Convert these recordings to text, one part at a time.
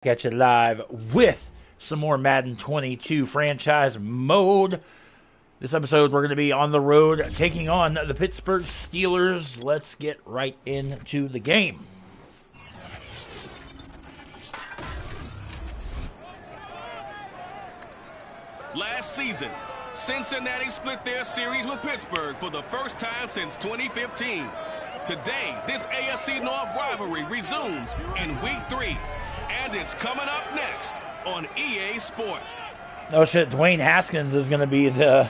Catch it live with some more Madden 22 franchise mode. This episode, we're going to be on the road taking on the Pittsburgh Steelers. Let's get right into the game. Last season, Cincinnati split their series with Pittsburgh for the first time since 2015. Today, this AFC North rivalry resumes in Week 3. And it's coming up next on EA Sports. Oh shit, Dwayne Haskins is going to be the...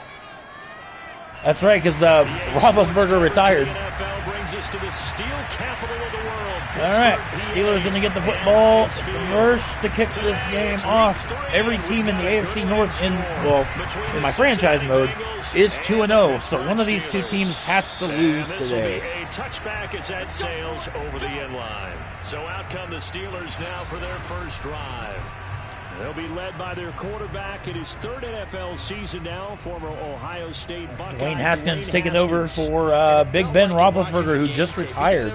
That's right, because Roethlisberger retired. NFL brings us to the steel capital of the world. All right, Steelers going to get the football first to kick this game off. Every team in the AFC North, in my franchise mode, is 2-0. So one of these two teams has to lose today. A touchback as that sails over the end line. So out come the Steelers now for their first drive. They'll be led by their quarterback in his third NFL season now, former Ohio State Buckeye. Dwayne Haskins taking over for Big Ben Roethlisberger, who just retired.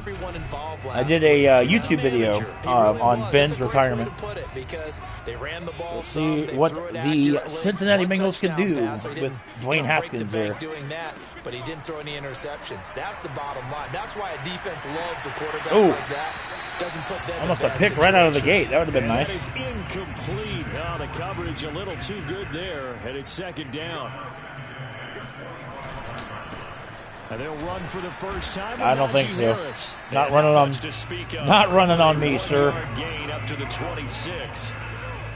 I did a YouTube video on Ben's retirement. Let's see what the Cincinnati Bengals can do with Dwayne Haskins there. But he didn't throw any interceptions. That's the bottom line. That's why a defense loves a quarterback like that. Doesn't put them almost a pick right out of the gate. That would have been nice. That is incomplete. Oh, the coverage a little too good there, and it's second down. And they'll run for the first time. I don't think so. Not running on me, sir. Gain up to the 26.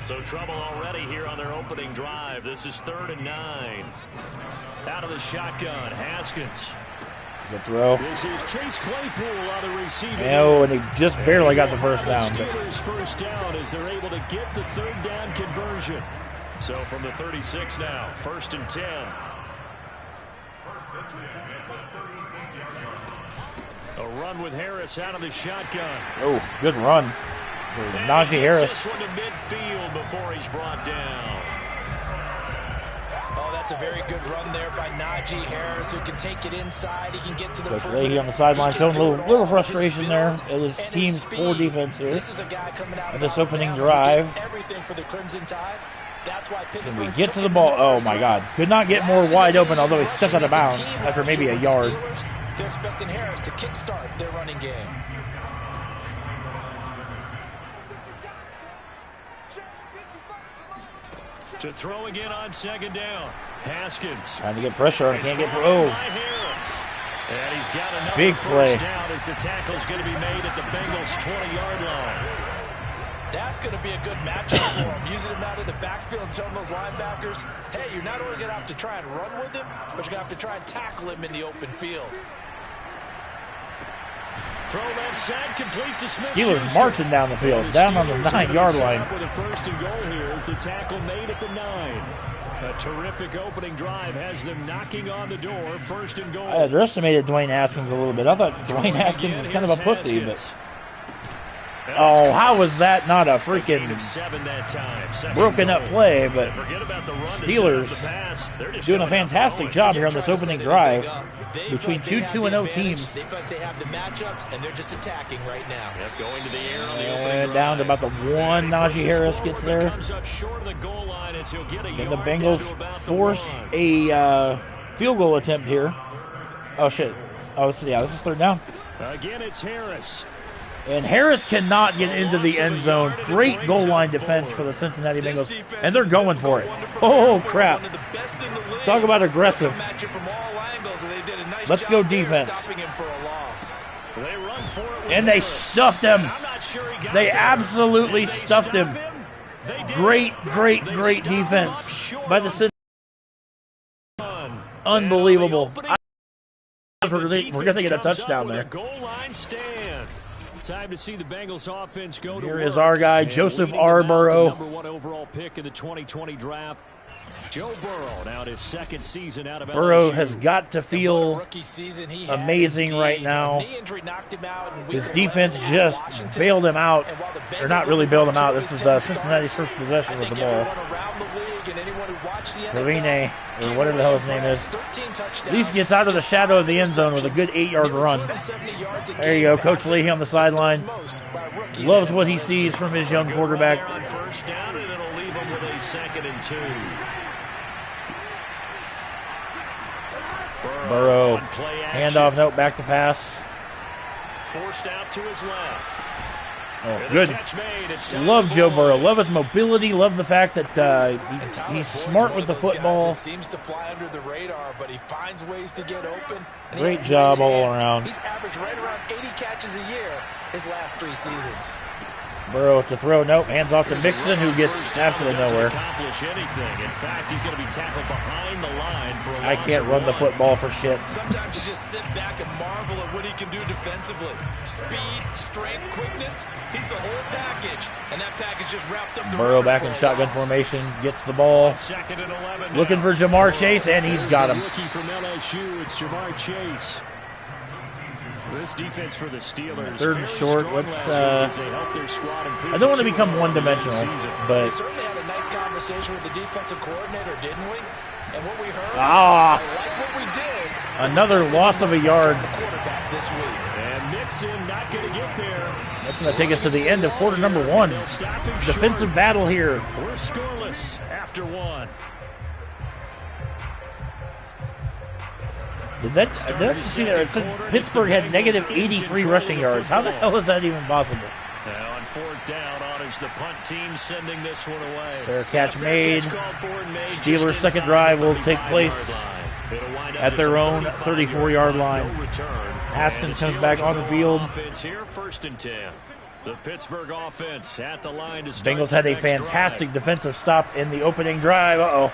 So trouble already here on their opening drive. This is 3rd and 9. Out of the shotgun, Haskins. Good throw. This is Chase Claypool on the receiver. Oh, and he just barely got the first down. Steelers first down as they're able to get the third down conversion. So from the 36 now, 1st and 10. A run with Harris out of the shotgun. Oh, good run. Najee Harris. This one to midfield before he's brought down. Oh, that's a very good run there by Najee Harris, who can take it inside. He can get to the Coach Leahy on the sideline showing a little frustration there at his team's poor defense here. This is a guy coming out in this opening drive. Everything for the Crimson Tide. That's why When we get to the ball, oh my God, could not get more wide open, although he stepped out of bounds after maybe a yard. They're expecting Harris to kickstart their running game. To throw again on second down. Haskins. Trying to get pressure on it, can't get through. Oh. And he's got another Big play. first down as the tackle's going to be made at the Bengals' 20-yard line. That's going to be a good matchup for him. Using him out of the backfield and telling those linebackers, hey, you're not only going to have to try and run with him, but you're going to have to try and tackle him in the open field. Throw left side, complete to Smith. Steelers marching down the field, down on the 9-yard line. With a 1st and goal here is the tackle made at the 9. A terrific opening drive has them knocking on the door. 1st and goal. I underestimated Dwayne Haskins a little bit. I thought Dwayne Haskins was kind of a pussy, but... Oh, how was that not a freaking broken up play? But Steelers doing a fantastic job here on this opening drive between two 2-0 teams. They feel like they have the matchups, and they're just attacking right now. Going to the air on the and down to about the 1. Najee Harris gets there. Then the Bengals force a field goal attempt here. Oh, shit. Oh, yeah, this is 3rd down. Again, it's Harris. And Harris cannot get into the end zone. Great goal line defense for the Cincinnati Bengals. And they're going for it. Oh, crap. Talk about aggressive. Let's go defense. And they stuffed him. They absolutely stuffed him. Great defense by the Cincinnati. Unbelievable. We're going to get a touchdown there. Time to see the Bengals offense go to Here work. Is our guy, Joseph R. Burrow. #1 overall pick in the 2020 draft. Joe Burrow, now his 2nd season out of Burrow LSU. has got to feel amazing right now. His defense just bailed him out. Or not really bailed him out. This is Cincinnati's first possession with the ball. league, and anyone who watched the Ravine, or whatever the hell his name is. At least gets out of the shadow of the end zone with a good 8-yard run. There you go, Coach Leahy on the sideline. Loves what he sees from his young quarterback. First down, and it'll leave him with a 2nd and 2. Burrow, handoff, nope, back to pass. Forced out to his left. Oh, good. Love Joe Burrow. Love his mobility. Love the fact that he's smart with the football. Seems to fly under the radar, but he finds ways to get open. Great job all around. He's averaged right around 80 catches a year his last 3 seasons. Burrow to throw. Nope. Hands off to Mixon, who gets absolutely nowhere. Accomplish anything. In fact, he's going to be tackled behind the line for a I can't run the football for shit. Sometimes you just sit back and marvel at what he can do defensively. Speed, strength, quickness. He's the whole package, and that package just wrapped up. Burrow back in shotgun formation, gets the ball. Looking for Jamar Chase, and he's got him. Rookie from LSU, it's Jamar Chase. This defense for the Steelers. 3rd and short. Let's. I don't want to become one-dimensional, but. We certainly had a nice conversation with the defensive coordinator, didn't we? And what we heard. Ah! I like what we did. Another loss of a yard. Quarterback this week. And Mixon not going to get there. That's going to take us to the end of quarter number 1. Defensive battle here. We're scoreless after 1. Did that see that? It said Pittsburgh had negative 83 rushing yards. How the hell is that even possible? Now on 4th down, honors the punt team sending this one away. Fair catch made. Steelers' second drive will take place at their own 34-yard line. Haskins comes back on the field. Here, 1st and 10. The Pittsburgh offense at the line to start. Bengals had a fantastic defensive stop in the opening drive. Uh-oh.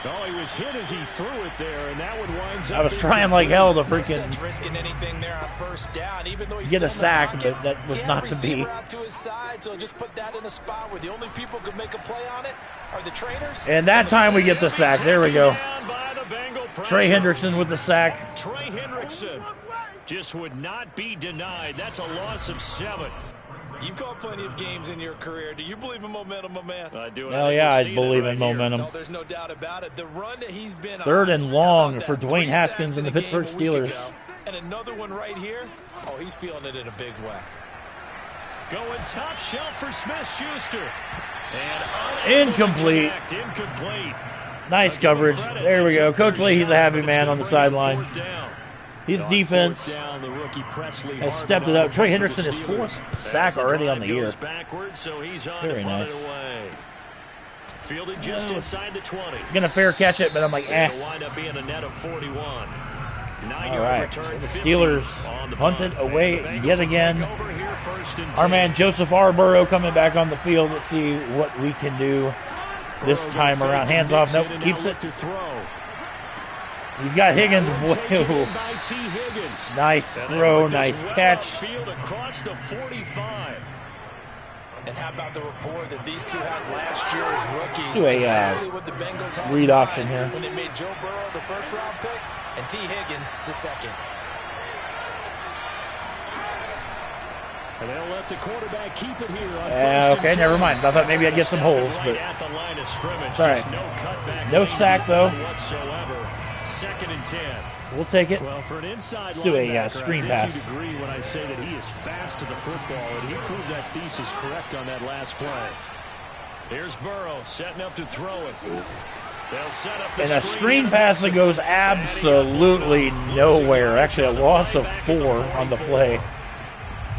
Oh, he was hit as he threw it there, and that one winds up. I was trying like hell to freaking risking anything there on 1st down, even though he's get a sack, but that was not to be. To his side, so just put that in a spot where the only people who could make a play on it are the trainers. And that time we get the sack. There we go. Trey Hendrickson with the sack. Trey Hendrickson just would not be denied. That's a loss of 7. You've called plenty of games in your career. Do you believe in momentum, my man? I do. Hell yeah, I believe in momentum. No, there's no doubt about it. The run that he's been 3rd and long for Dwayne Haskins and the Pittsburgh Steelers. And another one right here. Oh, he's feeling it in a big way. Going top shelf for Smith-Schuster. And incomplete. Nice coverage. There we go. Coach Lee, he's a happy man on the sideline. His defense has stepped it up. Trey Hendrickson is 4th sack already on the year. Very nice. Fielded just inside the 20. Gonna fair catch it, but I'm like, eh. It'll wind up being a net of 41. All right, so the Steelers punted away yet again. Our man Joseph R. Burrow coming back on the field. Let's see what we can do this time around. Hands off. Nope, keeps it. He's got Higgins. Whoa. Nice throw, nice catch. And how about the rapport that these two had last year as rookies? Do a exactly what the Bengals had read option here. When they made Joe Burrow the 1st-round pick and T. Higgins the 2nd. And they'll let the quarterback keep it here. Okay, never mind. I thought maybe I'd get some holes, but it's all right. No sack though. 2nd and 10. We'll take it. Well, for an inside Let's do a screen pass. I agree when I say that he is fast to the football, and he proved that thesis correct on that last play. Here's Burrow setting up to throw it. They'll set up the and a screen pass that goes absolutely nowhere. Actually, a loss of 4 on the play.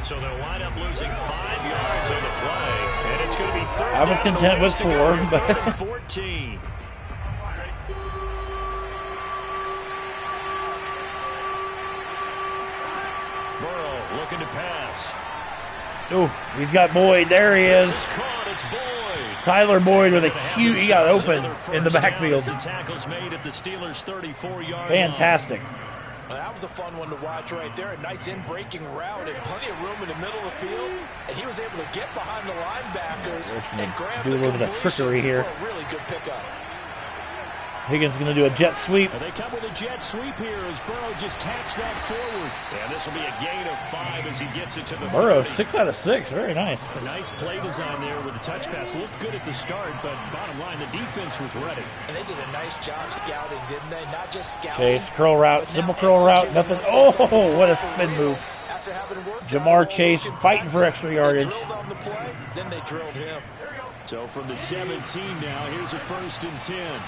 So they'll wind up losing 5 yards on the play, and it's going to be 3rd. I was content with 4, but 14. Looking to pass. Oh, he's got Boyd. There he is. It's Boyd. Tyler Boyd with a huge. He got open in the backfield. Tackles made at the Steelers' 34-yard Fantastic. Well, that was a fun one to watch right there. A nice in-breaking route and plenty of room in the middle of the field. And he was able to get behind the linebackers and grab do a little bit of trickery here. A really good pickup. Higgins going to do a jet sweep. And they come with a jet sweep here as Burrow just taps that forward. And this will be a gain of 5 as he gets it to the Burrow, 30. 6 out of 6. Very nice. A nice play design there with the touch pass. Looked good at the start, but bottom line, the defense was ready. And they did a nice job scouting, didn't they? Not just scouting. Chase, curl route, simple curl route, nothing. Oh, what a spin move. Jamar Chase fighting for extra yardage. Then they drilled him. So from the 17 now, here's a 1st and 10.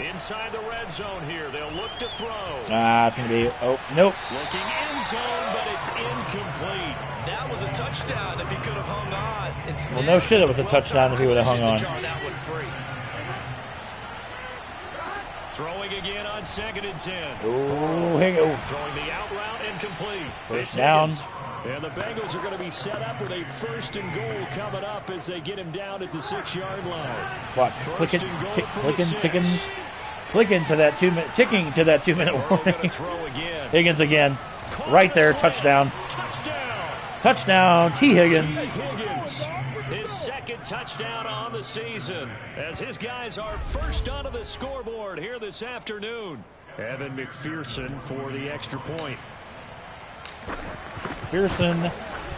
Inside the red zone here, they'll look to throw. It's going to be, oh, nope. Looking end zone, but it's incomplete. That was a touchdown if he could have hung on. Instead, Well, no shit, it was a touchdown if he would have hung on. That one free. Throwing again on 2nd and 10. Oh, Higgins. Throwing the out route incomplete. First down. And the Bengals are going to be set up with a 1st and goal coming up as they get him down at the 6-yard line. Clock clicking to that 2-minute, ticking to that 2-minute warning. Higgins again. Right there, touchdown. Touchdown, T. Higgins. His 2nd touchdown on the season as his guys are first onto the scoreboard here this afternoon. Evan McPherson for the extra point. Pearson,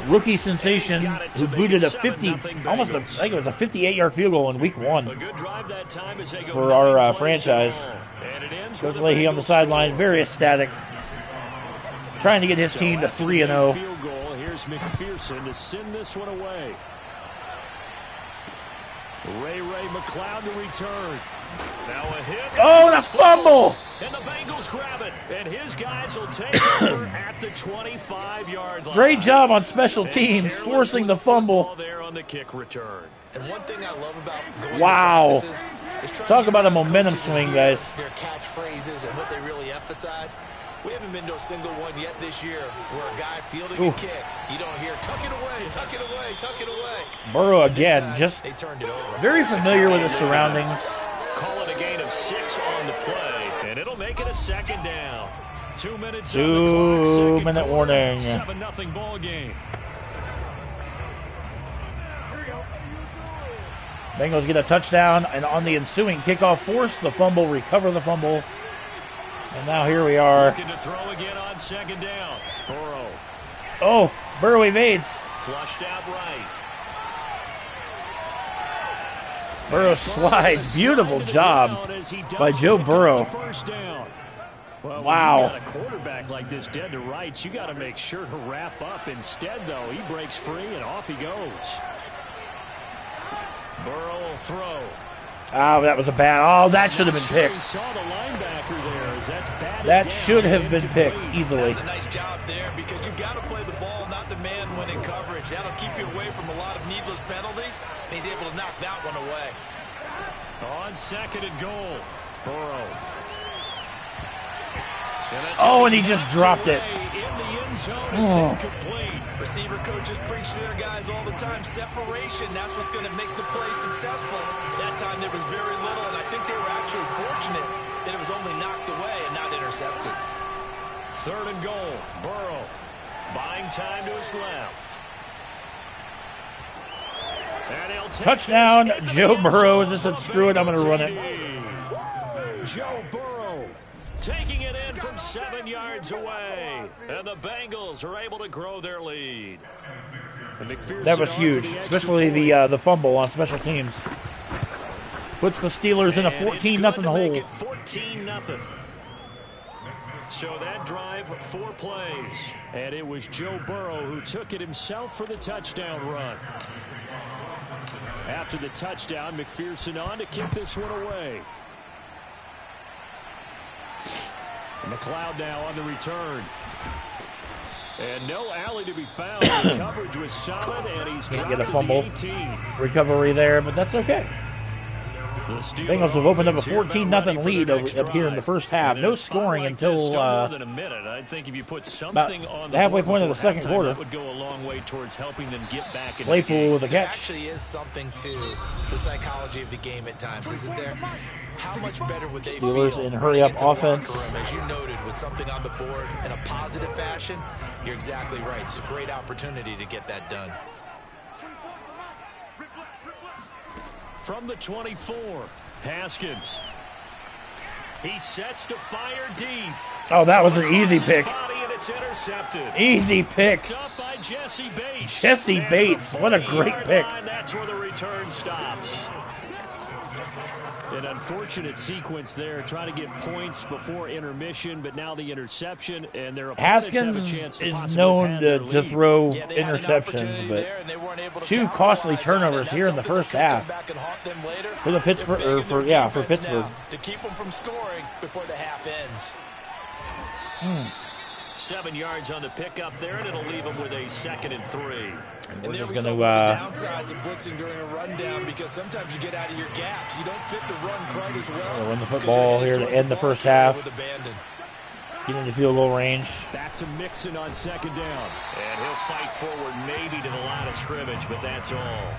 rookie sensation, who booted a 50, almost I think it was a 58-yard field goal in week 1 for our franchise. Coach Leahy on the sideline, very ecstatic, trying to get his team to 3-0. Here's McPherson to send this one away. Ray McLeod to return. Now a hit. Oh, the fumble! And the Bengals grab it. And his guys will take over at the 25-yard line. Great job on special teams, forcing the fumble. There on the kick return. And one thing I love about going wow. to practices is Talk about a momentum swing, guys. Their catchphrases and what they really emphasize. We haven't been to a single one yet this year where a guy fielding a kick, you don't hear, tuck it away, tuck it away, tuck it away. Burrow again, just very familiar with his surroundings. Call it a gain of 6 on the play, and it'll make it a 2nd down. 2 minutes 2-minute warning. 7-0 ball game. Bengals get a touchdown, and on the ensuing kickoff, force the fumble, recover the fumble. And now here we are. Looking to throw again on 2nd down. Burrow. Oh, Burrow evades. Flushed out right. Burrow slides. Beautiful job by Joe Burrow. Well, wow. When you got a quarterback like this dead to rights, you got to make sure to wrap up. Instead, though, he breaks free and off he goes. Burrow will throw. Oh, that was a bad. Oh, that should have been picked. Saw the linebacker there as that's batted that down. should have been picked easily. That's a nice job there because you've got to play the ball, not the man when in coverage. That'll keep you away from a lot of needless penalties, and he's able to knock that one away. On 2nd and goal, Burrow. And he just dropped it. In the end zone, it's incomplete. Receiver coaches preach to their guys all the time. Separation, that's what's going to make the play successful. That time there was very little, and I think they were actually fortunate that it was only knocked away and not intercepted. 3rd and goal, Burrow. Buying time to his left. Touchdown, Joe Burrow. Just said, screw it, I'm going to run it. Joe Burrow taking it in from 7 yards away. And the Bengals are able to grow their lead. That was huge, especially the fumble on special teams. Puts the Steelers in a 14-0 hole. 14-0. So that drive, 4 plays. And it was Joe Burrow who took it himself for the touchdown run. After the touchdown, McPherson on to kick this one away. McLeod now on the return. And no alley to be found. The coverage was solid, and he's dropped get a fumble recovery there, but that's okay. Bengals have opened up a 14-0 lead up here in the first half. No scoring until about the halfway point of the second quarter. Claypool with a catch. Actually is something to the psychology of the game at times, isn't there? How much better would they Steelers feel in hurry-up into the offense. locker room, as you noted, with something on the board in a positive fashion? You're exactly right. It's a great opportunity to get that done. From the 24, Haskins. He sets to fire deep. Oh, that was an easy pick. It's intercepted. Easy pick. Picked up by Jesse Bates. Jesse Bates, what a great pick. That's where the return stops. An unfortunate sequence there, trying to get points before intermission, but now the interception, and their Haskins is known to throw interceptions, but 2 costly turnovers here in the first half for the Pittsburgh, or for Pittsburgh. To keep them from scoring before the half ends. 7 yards on the pickup there, and it'll leave them with a 2nd and 3. We're just going the to downsides of blitzing during a rundown, because sometimes you get out of your gaps. You don't fit the run quite as well. run the football here to end the first half. Get into field goal range. Back to Mixon on 2nd down. And he'll fight forward maybe to the line of scrimmage, but that's all.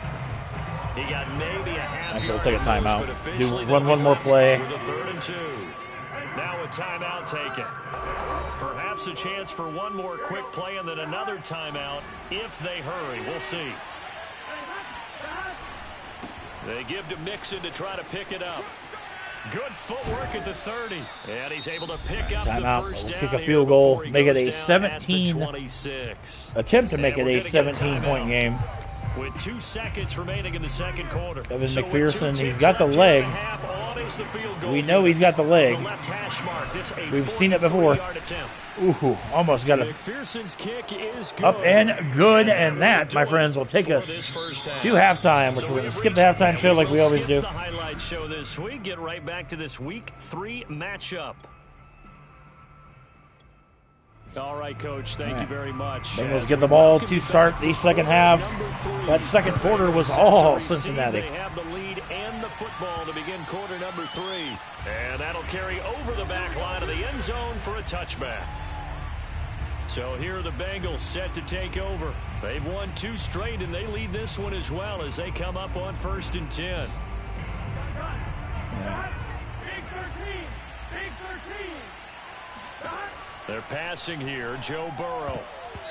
He got maybe a half Actually, we'll yard take a timeout. loose, Run one more play. With a 3rd and 2. Now a timeout taken. Perhaps a chance for one more quick play and then another timeout if they hurry. We'll see. They give to Mixon to try to pick it up. Good footwork at the 30. And he's able to pick up Timeout. the first down. We'll kick a field goal, make it a 26. attempt to make it a 17-point game. With 2 seconds remaining in the second quarter. Evan McPherson, he's got the leg. We know he's got the leg. We've seen it before. Ooh, almost got it up and good, and that, my friends, will take us to halftime, which we're going to skip the halftime show like we always do. The highlight show this week. Get right back to this Week 3 matchup. All right, Coach. Thank you very much. Bengals get the ball to start the second half. That second quarter was all Cincinnati. They have the lead and the football to begin quarter number 3. And that'll carry over the back line of the end zone for a touchback. So here are the Bengals set to take over. They've won 2 straight, and they lead this one as well as they come up on 1st and 10. Yeah. They're passing here. Joe Burrow.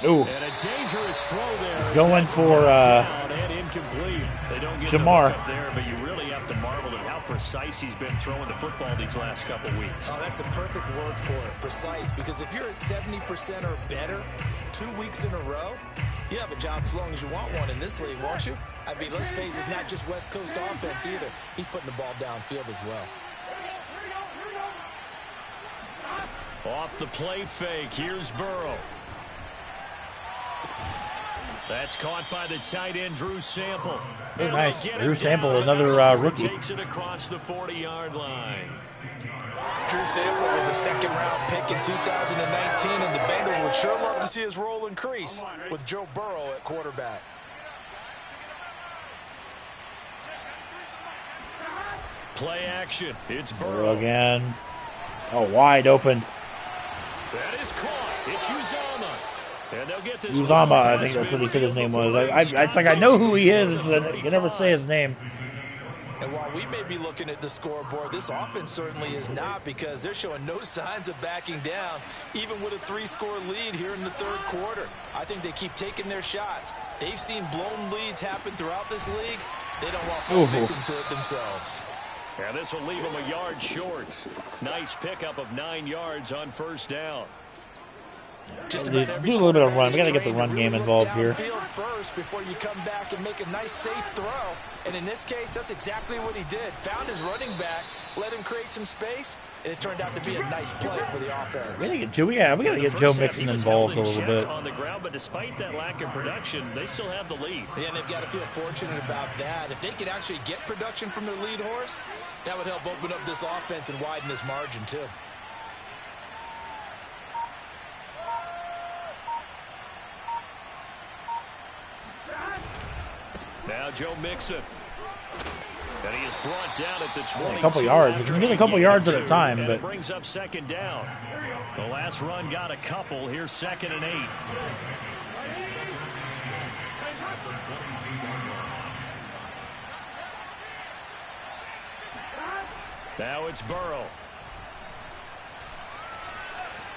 Ooh. And a dangerous throw there. He's going for and incomplete. They don't get Jamar. the up there, but you really have to marvel at how precise he's been throwing the football these last couple weeks. Oh, that's the perfect word for it, precise. Because if you're at 70% or better 2 weeks in a row, you have a job as long as you want one in this league, won't you? I mean, let's face it, it's not just West Coast offense either. He's putting the ball downfield as well. Off the play fake, here's Burrow. That's caught by the tight end, Drew Sample. Hey, nice. Drew Sample, another rookie. Takes it across the 40-yard line. Drew Sample was a second-round pick in 2019, and the Bengals would sure love to see his role increase with Joe Burrow at quarterback. Play action. It's Burrow. Burrow again. Oh, wide open. That is caught. It's Uzama. And they'll get this. Uzama, I think that's what he said his name was. It's like I know who he is. You can never say his name. And while we may be looking at the scoreboard, this offense certainly is not, because they're showing no signs of backing down, even with a 3-score lead here in the third quarter. I think they keep taking their shots. They've seen blown leads happen throughout this league. They don't want to fall victim to it themselves. And this will leave them a yard short. Nice pickup of 9 yards on 1st down. Just do a little bit of run. We got to get the run game involved here. First before you come back and make a nice safe throw. And in this case, that's exactly what he did. Found his running back, let him create some space, and it turned out to be a nice play for the offense. We got to get Joe Mixon involved a little bit. On the ground, but despite that lack of production, they still have the lead. Yeah, and they've got to feel fortunate about that. If they could actually get production from their lead horse, that would help open up this offense and widen this margin too. Now Joe Mixon. And he is brought down at the 22. A couple yards. We can get a couple yards at a time, but it brings up second down. The last run got a couple. Here's 2nd and 8. Now it's Burrow.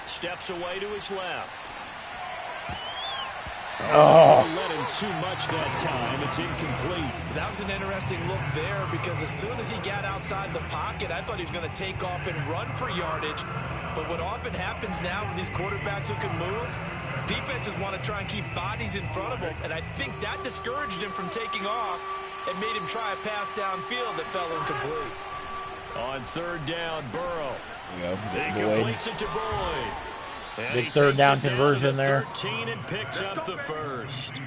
Steps away to his left. Oh. Let him too much that time. It's incomplete. That was an interesting look there because as soon as he got outside the pocket, I thought he was going to take off and run for yardage. But what often happens now with these quarterbacks who can move, defenses want to try and keep bodies in front of him. And I think that discouraged him from taking off and made him try a pass downfield that fell incomplete. On 3rd down, Burrow. He completes it to Boyd. Big 3rd down conversion there. 13 and picks up the first.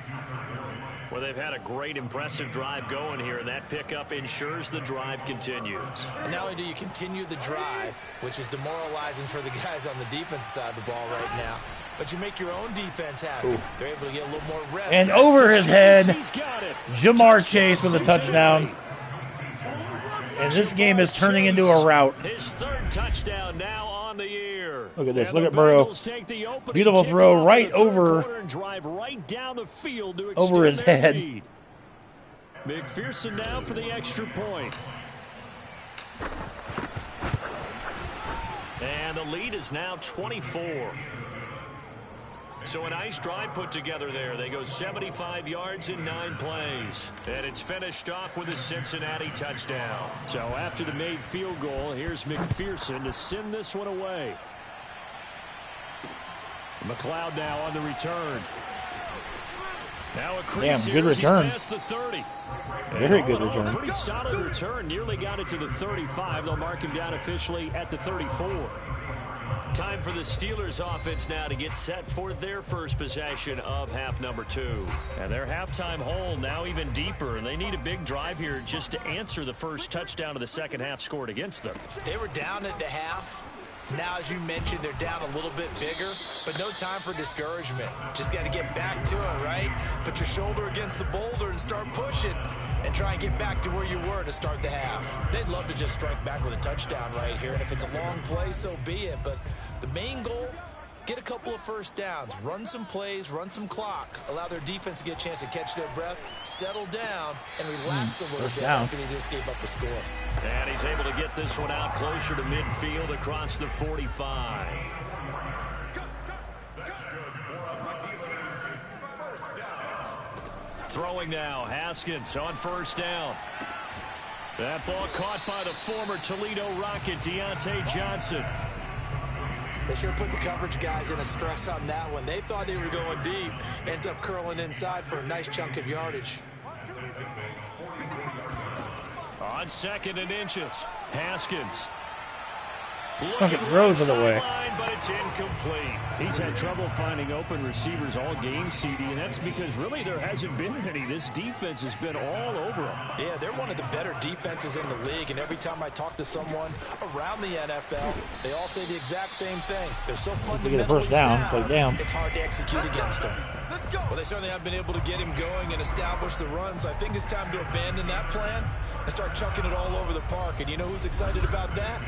Well, they've had a great, impressive drive going here, and that pickup ensures the drive continues. And not only do you continue the drive, which is demoralizing for the guys on the defense side of the ball right now, but you make your own defense happy. Ooh. They're able to get a little more rep. And over his head, Jamar Chase with a touchdown. And this game is turning into a rout. His 3rd touchdown now on the year. Look at this. Look at Burrow. Beautiful throw right over his head. McPherson now for the extra point. And the lead is now 24. So a nice drive put together there. They go 75 yards in 9 plays. And it's finished off with a Cincinnati touchdown. So after the made field goal, here's McPherson to send this one away. McLeod now on the return. Now a damn, good return. Past the 30. Very good return. Pretty solid return. Nearly got it to the 35. They'll mark him down officially at the 34. Time for the Steelers offense now to get set for their first possession of half number 2. And their halftime hole now even deeper, and they need a big drive here just to answer the first touchdown of the second half scored against them. They were down at the half. Now, as you mentioned, they're down a little bit bigger, but no time for discouragement. Just got to get back to it, right? Put your shoulder against the boulder and start pushing and try and get back to where you were to start the half. They'd love to just strike back with a touchdown right here, and if it's a long play, so be it. But the main goal, get a couple of first downs, run some plays, run some clock, allow their defense to get a chance to catch their breath, settle down, and relax a little bit after they just gave up a score. And he's able to get this one out closer to midfield across the 45. Throwing now, Haskins on 1st down. That ball caught by the former Toledo Rocket, Deontay Johnson. They sure put the coverage guys in a stress on that one. They thought they were going deep. Ends up curling inside for a nice chunk of yardage. On 2nd and inches, Haskins. Fucking throws it away. But it's incomplete. He's had trouble finding open receivers all game, CD, and that's because really there hasn't been any. This defense has been all over them. Yeah, they're one of the better defenses in the league, and every time I talk to someone around the NFL, they all say the exact same thing. They're so fundamentally sound, it's like, damn. It's hard to execute against them. Well, they certainly have been able to get him going and establish the run, so I think it's time to abandon that plan and start chucking it all over the park. And you know who's excited about that?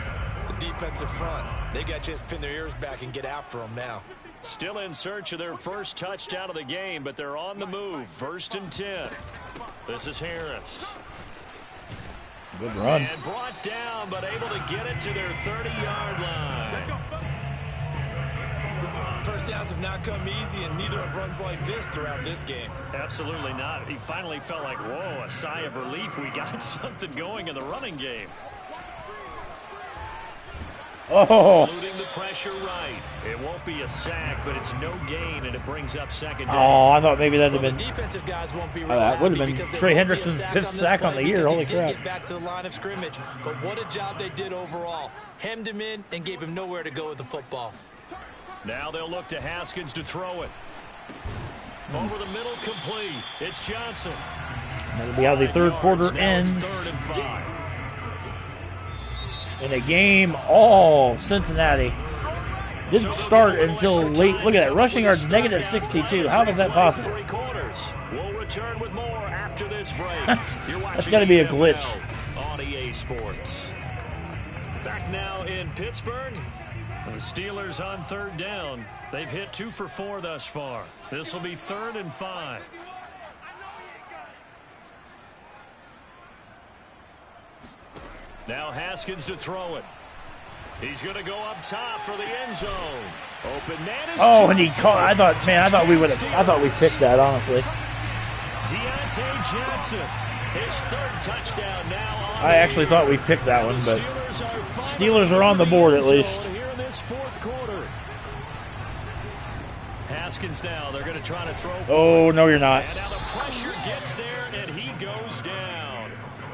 The defensive front. They got to just pin their ears back and get after them now. Still in search of their first touchdown of the game, but they're on the move. 1st and 10. This is Harris. Good run. And brought down, but able to get it to their 30-yard line. First downs have not come easy, and neither have runs like this throughout this game. Absolutely not. He finally felt like, whoa, a sigh of relief. We got something going in the running game. Oh. Eluding the pressure right. It won't be a sack, but it's no gain, and it brings up 2nd down. Oh, I thought maybe that would have been. The defensive guys won't be real that would have been Trey Hendrickson's 5th sack on the year. Holy crap. Get back to the line of scrimmage, but what a job they did overall. Hemmed him in and gave him nowhere to go with the football. Now they'll look to Haskins to throw it. Over the middle, complete. It's Johnson. That'll be how the 3rd quarter ends. 3rd and 5. In a game, all Cincinnati didn't start until late. Look at that. Rushing yards negative 62. How is that possible? We'll return with more after this break. That's got to be a glitch. On on EA Sports. Back now in Pittsburgh. The Steelers on third down. They've hit 2 for 4 thus far. This will be 3rd and 5. Now Haskins to throw it. He's going to go up top for the end zone. Open man is and he caught. I thought we picked that, honestly. Deontay Johnson, his 3rd touchdown now. I actually thought we picked that one, but Steelers are on the board at least. Here in this 4th quarter. Haskins now, they're going to try to throw. Oh, no, you're not. And now the pressure gets there, and he goes down.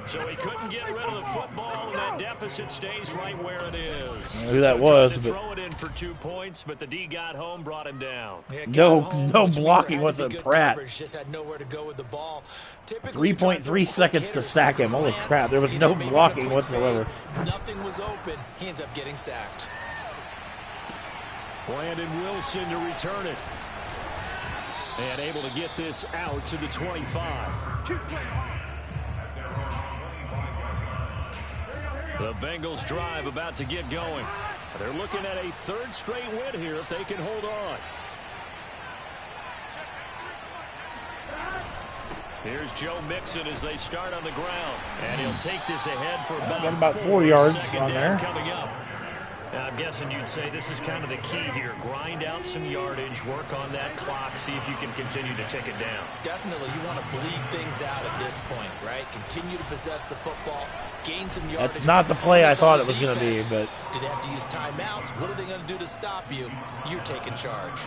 So he couldn't get rid of the football, and that deficit stays right where it is. I knew that was, but throw it in for 2 points, but the D got home, brought him down. No blocking whatsoever. Pratt. Just had nowhere to go with the ball. 3.3 seconds to sack him. Holy crap! There was no blocking whatsoever. Nothing was open. He ends up getting sacked. Brandon Wilson to return it, and able to get this out to the 25. The Bengals drive about to get going. They're looking at a 3rd straight win here if they can hold on. Here's Joe Mixon as they start on the ground. And he'll take this ahead for about 4 yards on there. Coming up. Now, I'm guessing you'd say this is kind of the key here. Grind out some yardage, work on that clock, see if you can continue to take it down. Definitely, you want to bleed things out at this point, right? Continue to possess the football, gain some yardage. That's not the play I thought it was going to be, but... Do they have to use timeouts? What are they going to do to stop you? You're taking charge.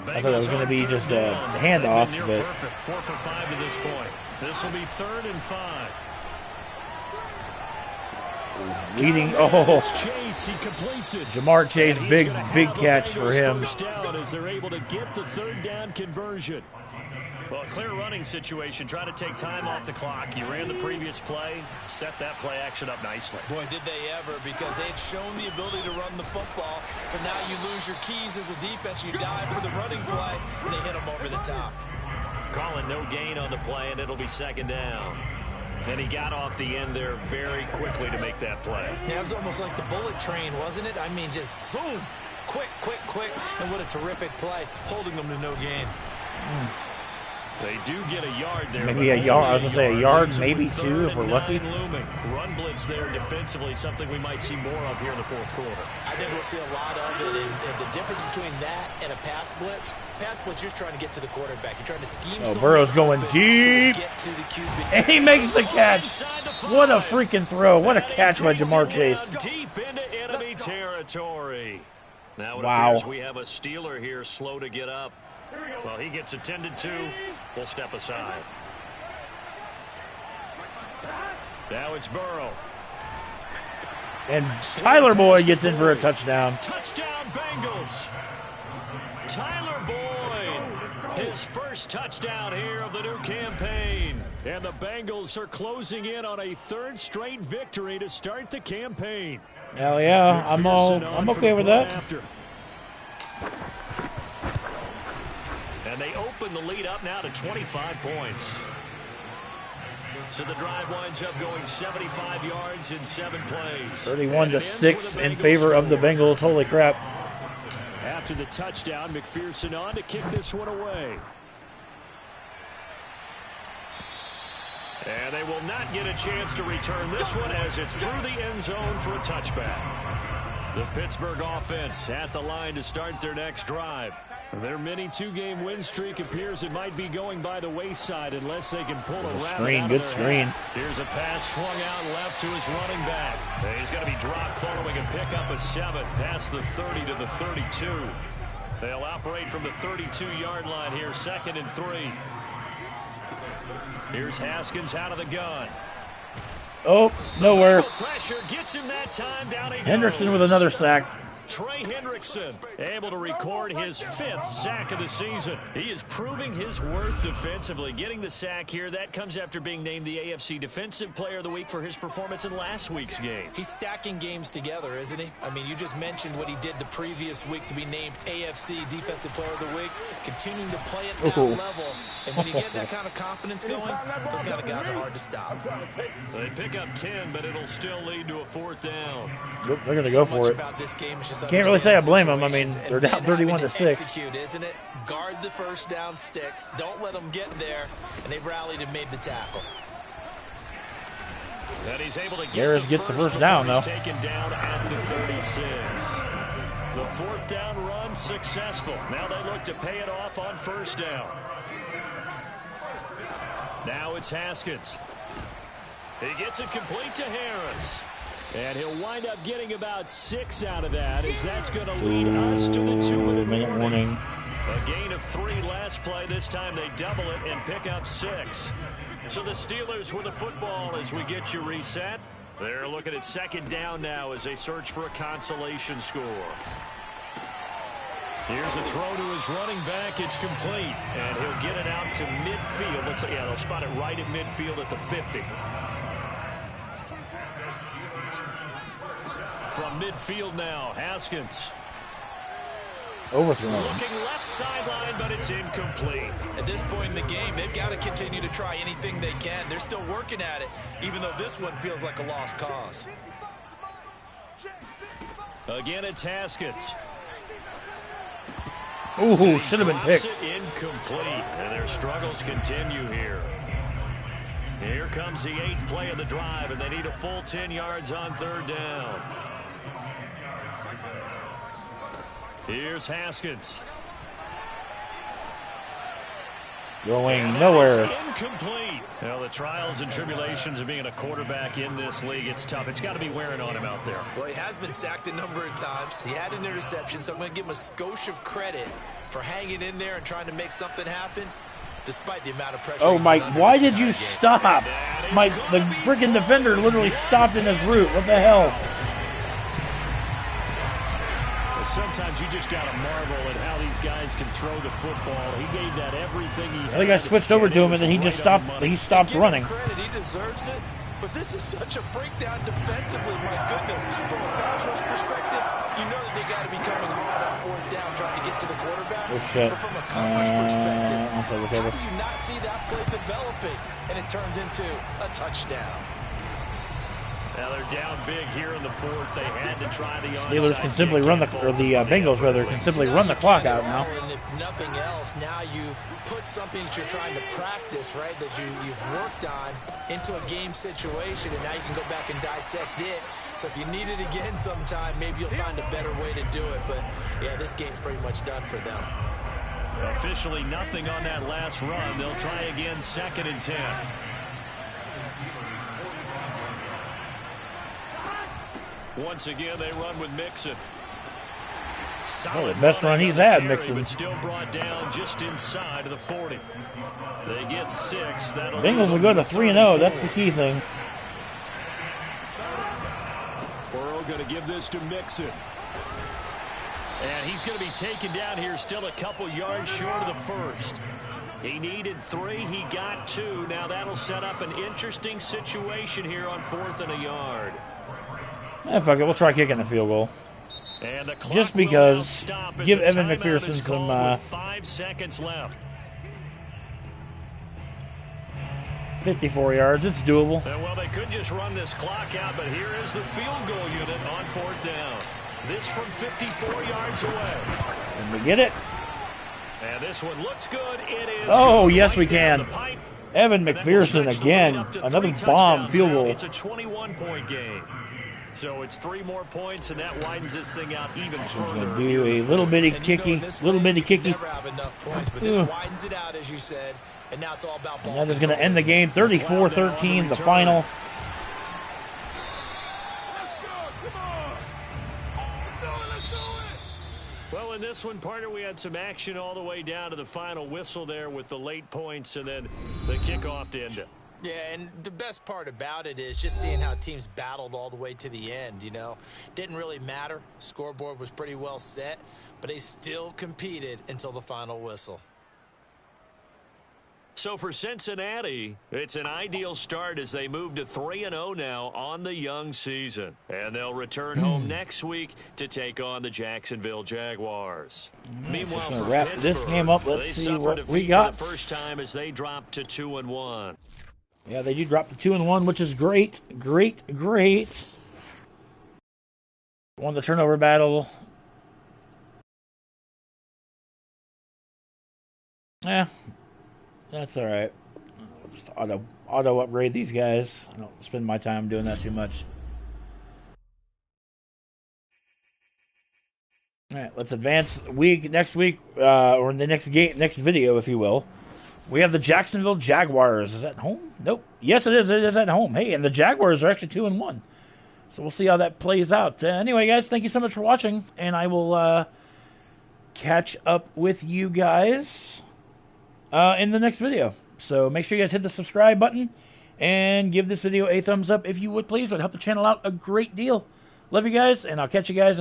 I thought it was going to be just a handoff, but... Perfect. 4 for 5 to this point. This will be 3rd and 5. Leading, Chase, he completes it. Jamar Chase, big catch for him. First down as they're able to get the 3rd down conversion. Well, a clear running situation. Try to take time off the clock. You ran the previous play, set that play action up nicely. Boy, did they ever, because they had shown the ability to run the football. So now you lose your keys as a defense. You dive for the running play, and they hit them over the top. Calling no gain on the play, and it'll be 2nd down. And he got off the end there very quickly to make that play. Yeah, it was almost like the bullet train, wasn't it? I mean, just zoom, quick. And what a terrific play, holding them to no gain. They do get a yard there. Maybe a yard. I was going to say a yard, maybe 2 if we're lucky. Looming. Run blitz there defensively, something we might see more of here in the 4th quarter. I think we'll see a lot of it. And the difference between that and a pass blitz, you're trying to get to the quarterback. You're trying to scheme. Burrow's going deep. Get to the QB. And he makes the catch. What a freaking throw. What a catch by Jamar Chase. Deep into enemy territory. Now it wow. appears we have a Steeler here slow to get up. Well, he gets attended to. We'll step aside. Now it's Burrow. And Tyler Boyd gets in for a touchdown. Touchdown, Bengals. Tyler Boyd, his first touchdown here of the new campaign. And the Bengals are closing in on a 3rd straight victory to start the campaign. Hell yeah, I'm okay with that. And they open the lead up now to 25 points. So the drive winds up going 75 yards in 7 plays. 31-6 in favor of the Bengals. Holy crap. After the touchdown, McPherson on to kick this one away. And they will not get a chance to return this one as it's through the end zone for a touchback. The Pittsburgh offense at the line to start their next drive. Their mini 2-game win streak appears it might be going by the wayside unless they can pull a rabbit. Good screen. Here's a pass swung out left to his running back. He's going to be dropped following a pickup of 7 past the 30 to the 32. They'll operate from the 32-yard line here, 2nd and 3. Here's Haskins out of the gun. Oh, nowhere. Pressure gets him that time. Down he Hendrickson goes. with another sack. Trey Hendrickson able to record his 5th sack of the season. He is proving his worth defensively. Getting the sack here, that comes after being named the AFC Defensive Player of the Week for his performance in last week's game. He's stacking games together, isn't he? I mean, you just mentioned what he did the previous week to be named AFC Defensive Player of the Week. Continuing to play at that level. And when you get that kind of confidence going, those kind of guys are hard to stop. They pick up 10, but it'll still lead to a 4th down. Yep, they're going to go for it. Can't really say I blame them. I mean, they're down 31-6. Execute, isn't it? Guard the first down sticks. Don't let them get there. And they rallied and made the tackle. And he's able to Garris gets the first down, though. Taken down at the 36. The 4th down run successful. Now they look to pay it off on 1st down. Now it's Haskins. He gets it complete to Harris. And he'll wind up getting about 6 out of that, as that's going to lead us to the 2-minute warning. A gain of 3 last play. This time they double it and pick up 6. So the Steelers with the football as we get you reset. They're looking at 2nd down now as they search for a consolation score. Here's a throw to his running back. It's complete. And he'll get it out to midfield. Let's say, yeah, they'll spot it right at midfield at the 50. From midfield now, Haskins. Overthrown. Looking left sideline, but it's incomplete. At this point in the game, they've got to continue to try anything they can. They're still working at it, even though this one feels like a lost cause. Again, it's Haskins. Ooh, should have been picked. Incomplete, and their struggles continue here. Here comes the 8th play of the drive, and they need a full 10 yards on 3rd down. Here's Haskins. Going nowhere. Incomplete. Well, the trials and tribulations of being a quarterback in this league, it's tough. It's got to be wearing on him out there. Well, he has been sacked a number of times. He had an interception, so I'm going to give him a skosh of credit for hanging in there and trying to make something happen, despite the amount of pressure. Oh, Mike, why did you stop? Mike, the freaking defender literally stopped in his route. What the hell? Sometimes you just got to marvel at how these guys can throw the football. He gave that everything he had. I think I switched over to him, and then he just stopped. He stopped running. Credit, he deserves it. But this is such a breakdown defensively. My goodness, from a pass rush perspective, you know that they got to be coming hard on 4th down, trying to get to the quarterback. Oh shit! But from a coverage perspective, how do you not see that play developing, and it turns into a touchdown? Now they're down big here in the 4th. They had to try the Steelers can simply run the, or the Bengals rather, can simply run the clock out now. And if nothing else, now you've put something that you're trying to practice, right, that you've worked on into a game situation, and now you can go back and dissect it. So if you need it again sometime, maybe you'll find a better way to do it. But, yeah, this game's pretty much done for them. Officially nothing on that last run. They'll try again, 2nd and 10. Once again, they run with Mixon. Oh, the best run he's had, Mixon. But still brought down just inside of the 40. They get 6. Bengals will go to 3-0. That's the key thing. Burrow going to give this to Mixon. And he's going to be taken down here, still a couple yards short of the 1st. He needed 3. He got 2. Now that'll set up an interesting situation here on 4th and a yard. Fuck it, we'll try kicking a field goal. And the clock just because, give Evan McPherson McPherson some 5 seconds left. 54 yards, it's doable. Well, they could just run this clock out, but here is the field goal unit on 4th down. This from 54 yards away. Can we get it? And this one looks good. It is. Oh, yes, we can. Evan McPherson again. Another bomb field goal. It's a 21-point game. So it's 3 more points, and that widens this thing out even further. Going to do a little bitty kicky, Never have enough points, but this widens it out, as you said, and now it's all about ball. And that is going to end the game, 34-13, the final. Well, in this one, partner, we had some action all the way down to the final whistle there with the late points and then the kickoff to end it. Yeah, and the best part about it is just seeing how teams battled all the way to the end, you know. Didn't really matter. Scoreboard was pretty well set, but they still competed until the final whistle. So for Cincinnati, it's an ideal start as they move to 3-0 now on the young season. And they'll return home next week to take on the Jacksonville Jaguars. Meanwhile, for wrap Pittsburgh, this game up. Let's they see suffered what defeat we got. for the first time as they dropped to 2-1. Yeah, they do drop to 2-1, which is great. Great. Won the turnover battle. Yeah. That's all right. I'll just auto upgrade these guys. I don't spend my time doing that too much. All right, let's advance next week, or in the next video, if you will. We have the Jacksonville Jaguars. Is that home? Nope. Yes, it is. It is at home. Hey, and the Jaguars are actually 2-1. So we'll see how that plays out. Anyway, guys, thank you so much for watching, and I will catch up with you guys in the next video. So make sure you guys hit the subscribe button and give this video a thumbs up if you would, please. It would help the channel out a great deal. Love you guys, and I'll catch you guys in